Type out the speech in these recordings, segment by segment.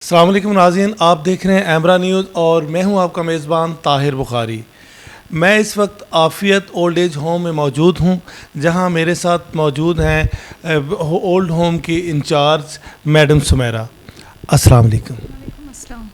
السلام علیکم ناظرین، آپ دیکھ رہے ہیں ایمرا نیوز اور میں ہوں آپ کا میزبان طاہر بخاری۔ میں اس وقت عافیت اولڈ ایج ہوم میں موجود ہوں، جہاں میرے ساتھ موجود ہیں اولڈ ہوم کی انچارج میڈم سمیرہ۔ السلام علیکم۔ وعلیکم السلام۔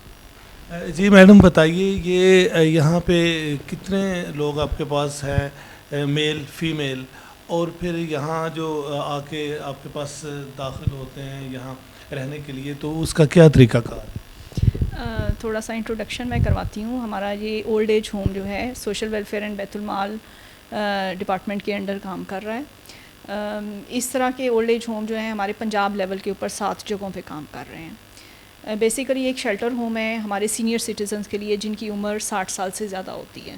جی میڈم بتائیے، یہ یہاں پہ کتنے لوگ آپ کے پاس ہیں، میل فیمیل، اور پھر یہاں جو آ کے آپ کے پاس داخل ہوتے ہیں یہاں رہنے کے لیے، تو اس کا کیا طریقہ کار ہے؟ تھوڑا سا انٹروڈکشن میں کرواتی ہوں۔ ہمارا یہ اولڈ ایج ہوم جو ہے سوشل ویلفیئر اینڈ بیت المال ڈپارٹمنٹ کے انڈر کام کر رہا ہے۔ اس طرح کے اولڈ ایج ہوم جو ہیں ہمارے پنجاب لیول کے اوپر 7 جگہوں پہ کام کر رہے ہیں۔ بیسیکلی ایک شیلٹر ہوم ہے ہمارے سینئر سٹیزنز کے لیے جن کی عمر 60 سال سے زیادہ ہوتی ہے۔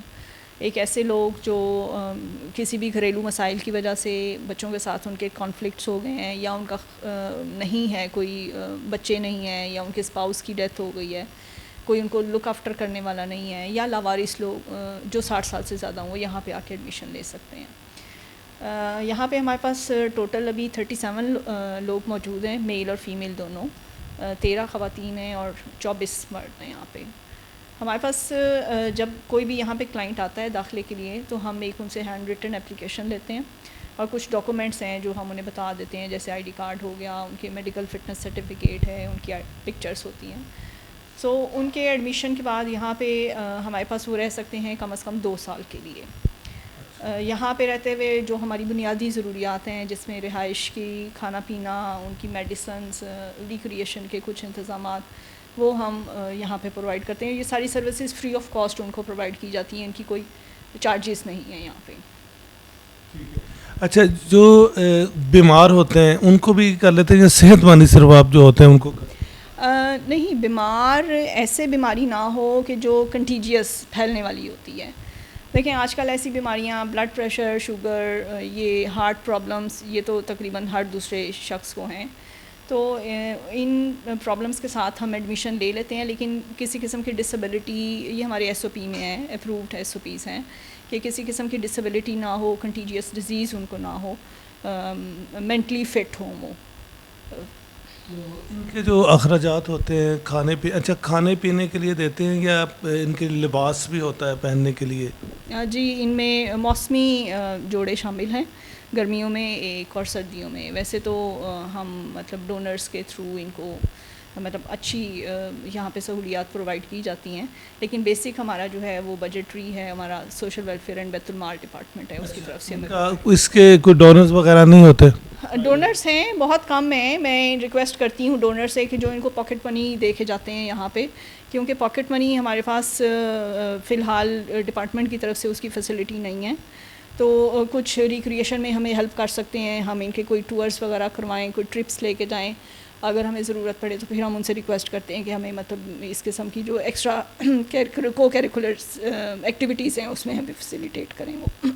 ایک ایسے لوگ جو کسی بھی گھریلو مسائل کی وجہ سے بچوں کے ساتھ ان کے کانفلکٹس ہو گئے ہیں، یا ان کا نہیں ہے، کوئی بچے نہیں ہیں، یا ان کے اسپاؤس کی ڈیتھ ہو گئی ہے، کوئی ان کو لک آفٹر کرنے والا نہیں ہے، یا لاوارث لوگ جو 60 سال سے زیادہ ہوں، وہ یہاں پہ آ کے ایڈمیشن لے سکتے ہیں۔ یہاں پہ ہمارے پاس ٹوٹل ابھی 37 لوگ موجود ہیں، میل اور فیمیل دونوں، 13 خواتین ہیں اور 24 مرد ہیں یہاں پہ۔ ہمارے پاس جب کوئی بھی یہاں پہ کلائنٹ آتا ہے داخلے کے لیے تو ہم ایک ان سے ہینڈ ریٹن اپلیکیشن لیتے ہیں، اور کچھ ڈاکومنٹس ہیں جو ہم انہیں بتا دیتے ہیں، جیسے ID کارڈ ہو گیا، ان کے میڈیکل فٹنس سرٹیفکیٹ ہے، ان کی پکچرس ہوتی ہیں۔ سو ان کے ایڈمیشن کے بعد یہاں پہ ہمارے پاس وہ رہ سکتے ہیں کم از کم 2 سال کے لیے۔ یہاں پہ رہتے ہوئے جو ہماری بنیادی ضروریات ہیں، جس میں رہائش کی، کھانا پینا، ان کی میڈیسنس، ریکریشن کے کچھ انتظامات، وہ ہم یہاں پہ پرووائڈ کرتے ہیں۔ یہ ساری سروسز فری آف کاسٹ ان کو پرووائڈ کی جاتی ہیں، ان کی کوئی چارجز نہیں ہیں یہاں پہ۔ اچھا، جو بیمار ہوتے ہیں ان کو بھی کر لیتے ہیں یا صحت مند صرف آپ جو ہوتے ہیں ان کو؟ نہیں، بیمار ایسے بیماری نہ ہو کہ جو کنٹیجیس پھیلنے والی ہوتی ہے۔ دیکھیں آج کل ایسی بیماریاں، بلڈ پریشر، شوگر، یہ ہارٹ پرابلمس، یہ تو تقریباً ہر دوسرے شخص کو ہیں، تو ان پرابلمس کے ساتھ ہم ایڈمیشن لے لیتے ہیں۔ لیکن کسی قسم کی ڈسیبلٹی، یہ ہمارے SOP میں ہے، اپرووڈ SOPs ہیں کہ کسی قسم کی ڈسیبلٹی نہ ہو، کنٹیجیس ڈیزیز ان کو نہ ہو، مینٹلی فٹ ہوں وہ۔ ان کے جو اخراجات ہوتے ہیں کھانے پینے کے لیے دیتے ہیں یا ان کے لباس بھی ہوتا ہے پہننے کے لیے؟ جی، ان میں موسمی جوڑے شامل ہیں، گرمیوں میں ایک اور سردیوں میں۔ ویسے تو ہم مطلب ڈونرز کے تھرو ان کو مطلب اچھی یہاں پہ سہولیات پرووائڈ کی جاتی ہیں، لیکن بیسک ہمارا جو ہے وہ بجٹری ہے، ہمارا سوشل ویلفیئر اینڈ بیت المال ڈپارٹمنٹ ہے، اس کی طرف سے ہمیں۔ اس کے کوئی ڈونرز وغیرہ نہیں ہوتے؟ ڈونرز ہیں، بہت کم ہیں۔ میں ریکویسٹ کرتی ہوں ڈونر سے کہ جو ان کو پاکٹ منی دے کے جاتے ہیں یہاں پہ، کیونکہ پاکٹ منی ہمارے پاس فی الحال ڈپارٹمنٹ کی طرف سے اس کی فیسلٹی نہیں ہے، تو کچھ ریکریشن میں ہمیں ہیلپ کر سکتے ہیں، ہم ان کے کوئی ٹورز وغیرہ کروائیں، کوئی ٹرپس لے کے جائیں، اگر ہمیں ضرورت پڑے تو پھر ہم ان سے ریکویسٹ کرتے ہیں کہ ہمیں مطلب اس قسم کی جو ایکسٹرا کو کیریکولر ایکٹیویٹیز ہیں اس میں ہمیں فیسیلیٹیٹ کریں وہ۔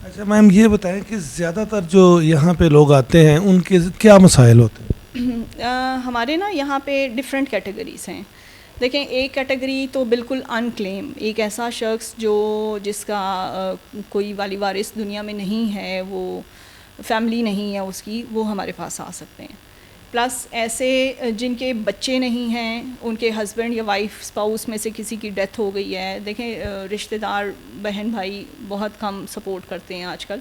اچھا میم، یہ بتائیں کہ زیادہ تر جو یہاں پہ لوگ آتے ہیں ان کے کیا مسائل ہوتے ہیں؟ ہمارے نا یہاں پہ ڈفرینٹ کیٹیگریز ہیں۔ دیکھیں، ایک کیٹیگری تو بالکل ان کلیم، ایک ایسا شخص جس کا کوئی والی وارث دنیا میں نہیں ہے، وہ فیملی نہیں ہے اس کی، وہ ہمارے پاس آ سکتے ہیں۔ پلس ایسے جن کے بچے نہیں ہیں، ان کے ہسبینڈ یا وائف اسپاؤس میں سے کسی کی ڈیتھ ہو گئی ہے۔ دیکھیں رشتہ دار بہن بھائی بہت کم سپورٹ کرتے ہیں آج کل،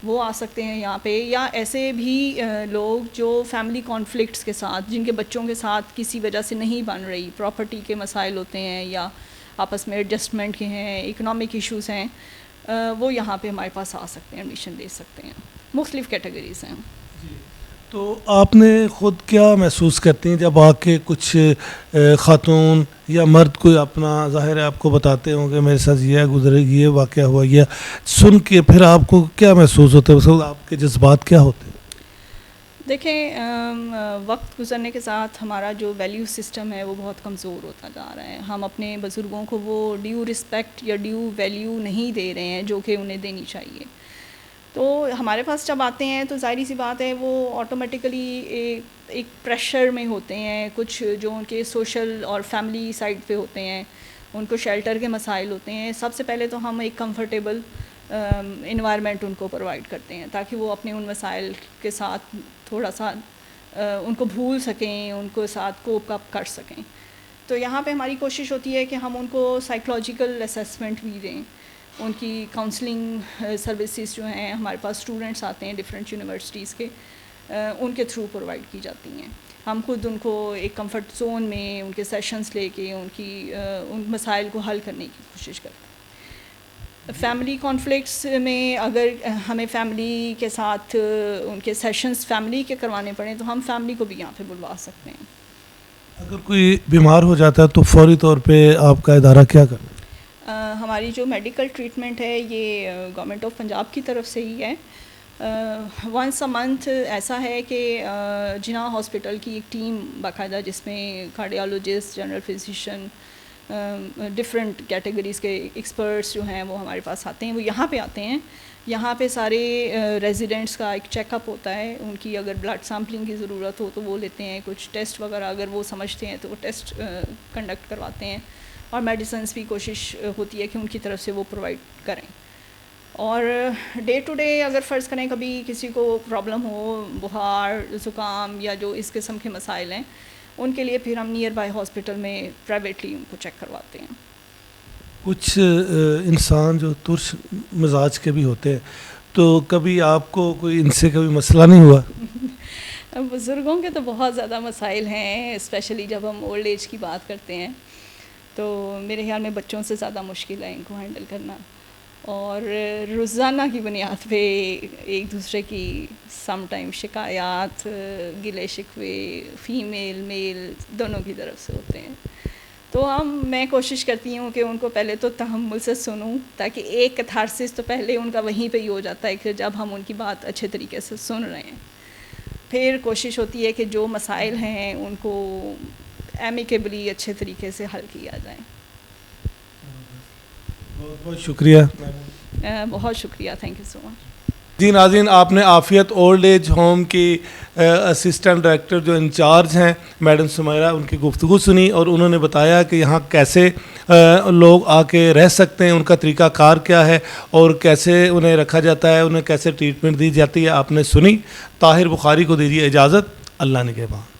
وہ آ سکتے ہیں یہاں پہ۔ یا ایسے بھی لوگ جو فیملی کانفلکٹس کے ساتھ، جن کے بچوں کے ساتھ کسی وجہ سے نہیں بن رہی، پراپرٹی کے مسائل ہوتے ہیں یا آپس میں ایڈجسٹمنٹ کے ہیں، اکنامک ایشوز ہیں، وہ یہاں پہ ہمارے پاس آ سکتے ہیں، ایڈمیشن لے سکتے ہیں۔ مختلف کیٹیگریز ہیں۔ تو آپ نے خود کیا محسوس کرتی ہیں جب آ کے کچھ خاتون یا مرد کوئی اپنا ظاہر ہے آپ کو بتاتے ہوں کہ میرے ساتھ یہ گزرے، یہ واقعہ ہوا، یہ سن کے پھر آپ کو کیا محسوس ہوتا ہے؟ آپ کے جذبات کیا ہوتے ہیں؟ دیکھیں، وقت گزرنے کے ساتھ ہمارا جو ویلیو سسٹم ہے وہ بہت کمزور ہوتا جا رہا ہے۔ ہم اپنے بزرگوں کو وہ ڈیو رسپیکٹ یا ڈیو ویلیو نہیں دے رہے ہیں جو کہ انہیں دینی چاہیے۔ تو ہمارے پاس جب آتے ہیں تو ظاہری سی بات ہے وہ آٹومیٹیکلی ایک پریشر میں ہوتے ہیں، کچھ جو ان کے سوشل اور فیملی سائڈ پہ ہوتے ہیں، ان کو شیلٹر کے مسائل ہوتے ہیں۔ سب سے پہلے تو ہم ایک کمفرٹیبل انوائرمنٹ ان کو پرووائڈ کرتے ہیں تاکہ وہ اپنے ان مسائل کے ساتھ تھوڑا سا ان کو بھول سکیں، ان کو ساتھ کوپ اپ کر سکیں. تو یہاں پہ ہماری کوشش ہوتی ہے کہ ہم ان کو سائیکولوجیکل اسیسمنٹ بھی دیں. ان کی کاؤنسلنگ سروسز جو ہیں ہمارے پاس اسٹوڈنٹس آتے ہیں ڈفرینٹ یونیورسٹیز کے، ان کے تھرو پرووائڈ کی جاتی ہیں. ہم خود ان کو ایک کمفرٹ زون میں ان کے سیشنز لے کے ان مسائل کو حل کرنے کی کوشش کرتے ہیں. فیملی کانفلکٹس میں اگر ہمیں فیملی کے ساتھ ان کے سیشنز فیملی کے کروانے پڑیں تو ہم فیملی کو بھی یہاں پہ بلوا سکتے ہیں. اگر کوئی بیمار ہو جاتا ہے تو فوری طور پہ آپ کا ادارہ کیا کرتا ہے؟ ہماری جو میڈیکل ٹریٹمنٹ ہے یہ گورنمنٹ آف پنجاب کی طرف سے ہی ہے. ونس اے منتھ ایسا ہے کہ جناح ہاسپٹل کی ایک ٹیم باقاعدہ جس میں cardiologist, general physician, different categories کے ایکسپرٹس جو ہیں وہ ہمارے پاس آتے ہیں. وہ یہاں پہ آتے ہیں. یہاں پہ سارے ریزیڈنٹس کا ایک چیک اپ ہوتا ہے. ان کی اگر بلڈ سیمپلنگ کی ضرورت ہو تو وہ لیتے ہیں. کچھ ٹیسٹ وغیرہ اگر وہ سمجھتے ہیں تو وہ ٹیسٹ کنڈکٹ کرواتے ہیں. اور میڈیسنس بھی کوشش ہوتی ہے کہ ان کی طرف سے وہ پرووائڈ کریں. اور ڈے ٹو ڈے اگر فرض کریں کبھی کسی کو پرابلم ہو، بخار، زکام یا جو اس قسم کے مسائل ہیں، ان کے لیے پھر ہم نیئر بائی ہاسپٹل میں پرائیویٹلی ان کو چیک کرواتے ہیں. کچھ انسان جو ترش مزاج کے بھی ہوتے ہیں، تو کبھی آپ کو کوئی ان سے کبھی مسئلہ نہیں ہوا؟ بزرگوں کے تو بہت زیادہ مسائل ہیں، اسپیشلی جب ہم اولڈ ایج کی بات کرتے ہیں تو میرے خیال میں بچوں سے زیادہ مشکل ہے ان کو ہینڈل کرنا. اور روزانہ کی بنیاد پہ ایک دوسرے کی سم ٹائم شکایات، گلے شکوے فیمیل میل دونوں کی طرف سے ہوتے ہیں. تو میں کوشش کرتی ہوں کہ ان کو پہلے تو تحمل سے سنوں، تاکہ ایک کتھارسس تو پہلے ان کا وہیں پہ ہی ہو جاتا ہے کہ جب ہم ان کی بات اچھے طریقے سے سن رہے ہیں. پھر کوشش ہوتی ہے کہ جو مسائل ہیں ان کو ایمیکیبلی اچھے طریقے سے حل کیا جائے. بہت بہت شکریہ. بہت شکریہ، تھینک یو سو مچ. جی ناظرین، آپ نے عافیت اولڈ ایج ہوم کی اسسٹنٹ ڈائریکٹر جو انچارج ہیں میڈم سمیرہ، ان کی گفتگو سنی اور انہوں نے بتایا کہ یہاں کیسے لوگ آ کے رہ سکتے ہیں، ان کا طریقہ کار کیا ہے اور کیسے انہیں رکھا جاتا ہے، انہیں کیسے ٹریٹمنٹ دی جاتی ہے. آپ نے سنی. طاہر بخاری کو دیجیے اجازت. اللہ نگہبان.